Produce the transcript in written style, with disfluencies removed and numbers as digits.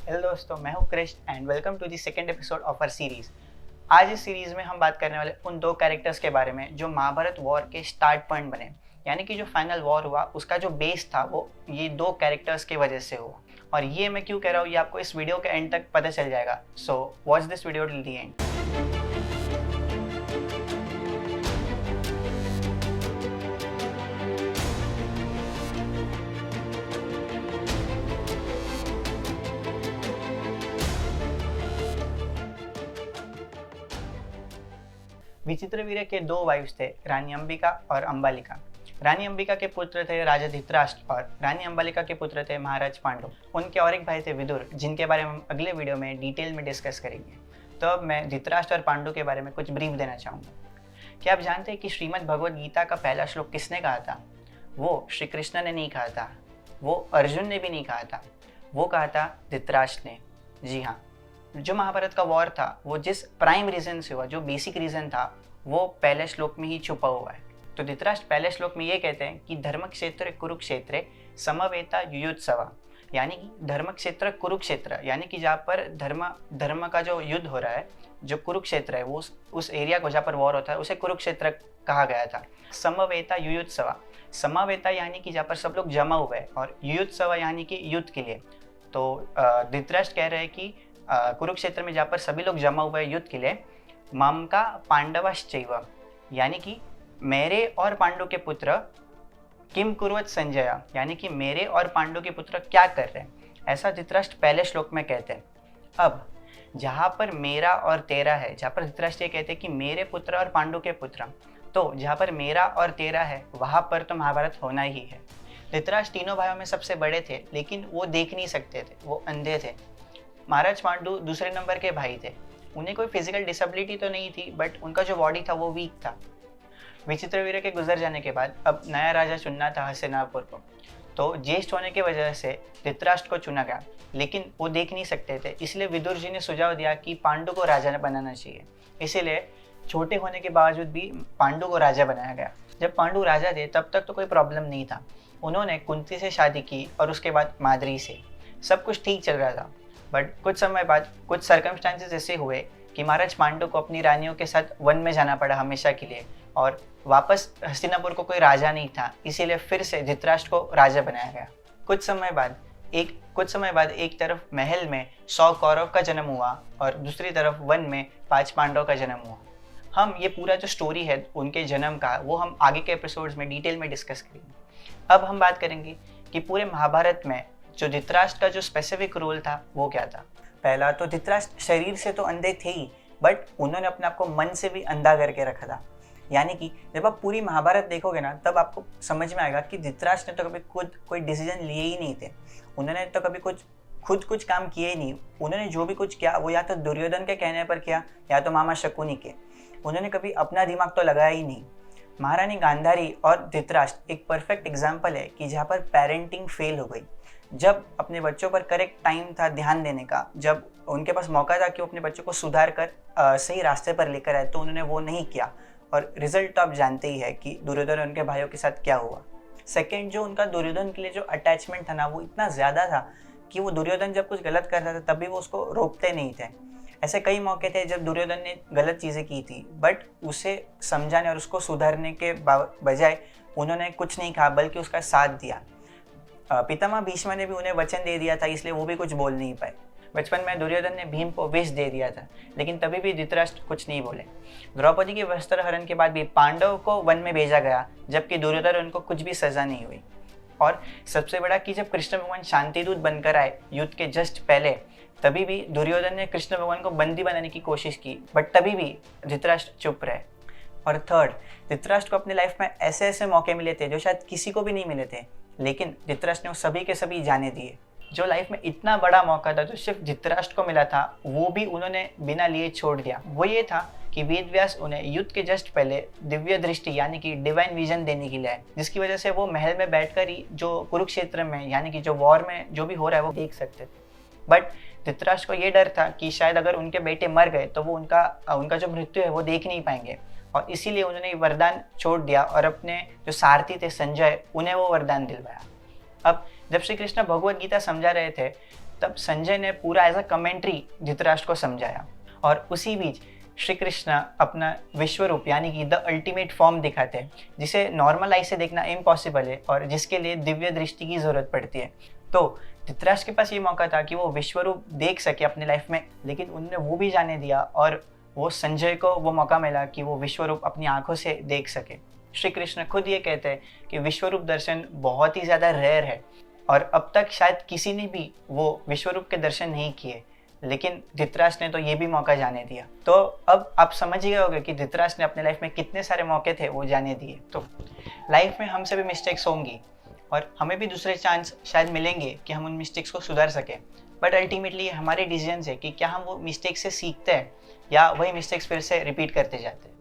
Hello दोस्तों, मैं हूं Krish and welcome to the second episode of our series. आज इस सीरीज में हम बात करने वाले उन दो कैरेक्टर्स के बारे में जो महाभारत वॉर के स्टार्ट पॉइंट बने, यानी कि जो फाइनल वॉर हुआ उसका जो बेस था वो ये दो कैरेक्टर्स के वजह से हुआ। और ये मैं क्यों कह रहा हूँ ये आपको इस वीडियो के एंड तक पता चल जाएगा। So watch this video till the end. Vichitravirya के दो वाइफ्स थे, रानी अंबिका और अंबालिका। रानी अंबिका के पुत्र थे राजा धृतराष्ट्र और रानी अंबालिका के पुत्र थे महाराज पांडु। उनके और एक भाई थे विदुर, जिनके बारे में हम अगले वीडियो में डिटेल में डिस्कस करेंगे। तो अब मैं धृतराष्ट्र और पांडु के बारे में कुछ ब्रीफ देना चाहूँगा। क्या आप जानते हैं कि श्रीमद् भगवद गीता का पहला श्लोक किसने कहा था? वो श्री कृष्ण ने नहीं कहा था, वो अर्जुन ने भी नहीं कहा था, वो कहा था धृतराष्ट्र ने। जी हाँ, जो महाभारत का वॉर था वो जिस प्राइम रीजन से हुआ, जो बेसिक रीजन था, वो पहले श्लोक में ही छुपा हुआ है। तो धृतराष्ट्र पहले श्लोक में ये कहते हैं कि धर्म क्षेत्र कुरुक्षेत्र समवेता युयुत्सवा, यानी कि धर्म क्षेत्र कुरुक्षेत्र, यानी कि जहाँ पर धर्म का जो युद्ध हो रहा है, जो कुरुक्षेत्र है, वो उस एरिया को जहाँ पर वॉर होता है उसे कुरुक्षेत्र कहा गया था। समवेता युयुत्सवा, समवेता यानी कि जहाँ पर सब लोग जमा हुए हैं, और युयुत्सवा यानी कि युद्ध के लिए। तो धृतराष्ट्र कह रहे हैं कि कुरुक्षेत्र में जहाँ पर सभी लोग जमा हुए हैं युद्ध के लिए, मम का पांडवश्चैव, यानी कि मेरे और पांडु के पुत्र किम कुर्वत संजय, यानी कि मेरे और पांडु के पुत्र क्या कर रहे हैं, ऐसा धृतराष्ट्र पहले श्लोक में कहते हैं। अब जहाँ पर मेरा और तेरा है, जहाँ पर धृतराष्ट्र ये कहते हैं कि मेरे पुत्र और पांडु के पुत्र, तो जहाँ पर मेरा और तेरा है वहाँ पर तो महाभारत होना ही है। धृतराष्ट्र तीनों भाइयों में सबसे बड़े थे, लेकिन वो देख नहीं सकते थे, वो अंधे थे। महाराज पांडु दूसरे नंबर के भाई थे, उन्हें कोई फिजिकल डिसेबिलिटी तो नहीं थी, बट उनका जो बॉडी था वो वीक था। विचित्रवीर्य के गुजर जाने के बाद अब नया राजा चुनना था हस्तिनापुर को, तो ज्येष्ठ होने की वजह से धृतराष्ट्र को चुना गया, लेकिन वो देख नहीं सकते थे, इसलिए विदुर जी ने सुझाव दिया कि पांडु को राजा बनाना चाहिए। इसीलिए छोटे होने के बावजूद भी पांडु को राजा बनाया गया। जब पांडु राजा थे तब तक तो कोई प्रॉब्लम नहीं था, उन्होंने कुंती से शादी की और उसके बाद माद्री से, सब कुछ ठीक चल रहा था। बट कुछ समय बाद कुछ सर्कमस्टांसेस ऐसे हुए कि महाराज पांडु को अपनी रानियों के साथ वन में जाना पड़ा हमेशा के लिए, और वापस हस्तिनापुर को कोई राजा नहीं था, इसीलिए फिर से धृतराष्ट्र को राजा बनाया गया। कुछ समय बाद एक तरफ महल में 100 कौरव का जन्म हुआ और दूसरी तरफ वन में 5 पांडव का जन्म हुआ। हम ये पूरा जो स्टोरी है उनके जन्म का, वो हम आगे के एपिसोड्स में डिटेल में डिस्कस करेंगे। अब हम बात करेंगे कि पूरे महाभारत में जो धृतराष्ट्र का जो स्पेसिफिक रोल था वो क्या था। पहला तो धृतराष्ट्र शरीर से तो अंधे थे ही, बट उन्होंने अपने आप को मन से भी अंधा करके रखा था। यानी कि जब आप पूरी महाभारत देखोगे ना, तब आपको समझ में आएगा कि धृतराष्ट्र ने तो कभी खुद कोई डिसीजन लिए ही नहीं थे, उन्होंने तो कभी कुछ काम किए ही नहीं। उन्होंने जो भी कुछ किया वो या तो दुर्योधन के कहने पर किया या तो मामा शकुनी के, उन्होंने कभी अपना दिमाग तो लगाया ही नहीं। महारानी गांधारी और धृतराष्ट्र एक परफेक्ट एग्जाम्पल है कि जहाँ पर पेरेंटिंग फेल हो गई। जब अपने बच्चों पर करेक्ट टाइम था ध्यान देने का, जब उनके पास मौका था कि वो अपने बच्चों को सुधार कर सही रास्ते पर लेकर आए, तो उन्होंने वो नहीं किया, और रिजल्ट तो आप जानते ही है कि दुर्योधन और उनके भाइयों के साथ क्या हुआ। सेकंड, जो उनका दुर्योधन के लिए जो अटैचमेंट था ना, वो इतना ज़्यादा था कि वो दुर्योधन जब कुछ गलत करता था तभी वो उसको रोकते नहीं थे। ऐसे कई मौके थे जब दुर्योधन ने गलत चीज़ें की थी, बट उसे समझाने और उसको सुधारने के बजाय उन्होंने कुछ नहीं कहा, बल्कि उसका साथ दिया। पितामह भीष्म ने भी उन्हें वचन दे दिया था, इसलिए वो भी कुछ बोल नहीं पाए। बचपन में दुर्योधन ने भीम को विष दे दिया था, लेकिन तभी भी धृतराष्ट्र कुछ नहीं बोले। द्रौपदी के वस्त्र हरण के बाद भी पांडव को वन में भेजा गया, जबकि दुर्योधन उनको कुछ भी सजा नहीं हुई। और सबसे बड़ा कि जब कृष्ण भगवान शांतिदूत बनकर आए युद्ध के जस्ट पहले, तभी भी दुर्योधन ने कृष्ण भगवान को बंदी बनाने की कोशिश की, बट तभी भी धृतराष्ट्र चुप रहे। और थर्ड, धृतराष्ट्र को अपनी लाइफ में ऐसे ऐसे मौके मिले थे जो शायद किसी को भी नहीं मिले थे, लेकिन धृतराष्ट्र ने वो सभी के सभी जाने दिए। जो लाइफ में इतना बड़ा मौका था जो सिर्फ धृतराष्ट्र को मिला था, वो भी उन्होंने बिना लिए छोड़ दिया। वो ये था कि वेद व्यास उन्हें युद्ध के जस्ट पहले दिव्य दृष्टि यानी कि डिवाइन विजन देने के लिए आए, जिसकी वजह से वो महल में बैठकर ही जो कुरुक्षेत्र में यानी कि जो वॉर में जो भी हो रहा है वो देख सकते थे। बट धृतराष्ट्र को ये डर था कि शायद अगर उनके बेटे मर गए तो वो उनका जो मृत्यु है वो देख नहीं पाएंगे, और इसीलिए उन्होंने वरदान छोड़ दिया और अपने जो सारथी थे संजय, उन्हें वो वरदान दिलवाया। अब जब श्री कृष्ण भगवत गीता समझा रहे थे तब संजय ने पूरा एज अ कमेंट्री धृतराष्ट्र को समझाया, और उसी बीच श्री कृष्ण अपना विश्व रूप यानी कि द अल्टीमेट फॉर्म दिखाते हैं, जिसे नॉर्मल आई से देखना इम्पॉसिबल है और जिसके लिए दिव्य दृष्टि की ज़रूरत पड़ती है। तो धृतराष्ट्र के पास ये मौका था कि वो विश्व रूप देख सके अपने लाइफ में, लेकिन उनने वो भी जाने दिया और वो संजय को वो मौका मिला कि वो विश्व रूप अपनी आंखों से देख सके। श्री कृष्ण खुद ये कहते हैं कि विश्व रूप दर्शन बहुत ही ज़्यादा रेयर है और अब तक शायद किसी ने भी वो विश्व रूप के दर्शन नहीं किए, लेकिन धृतराष्ट्र ने तो ये भी मौका जाने दिया। तो अब आप समझ ही गए होंगे कि धृतराष्ट्र ने अपने लाइफ में कितने सारे मौके थे वो जाने दिए। तो लाइफ में हमसे भी मिस्टेक्स होंगी और हमें भी दूसरे चांस शायद मिलेंगे कि हम उन मिस्टेक्स को सुधार सकें, बट अल्टीमेटली हमारे डिसीजन है कि क्या हम वो मिस्टेक से सीखते हैं या वही मिस्टेक्स फिर से रिपीट करते जाते हैं।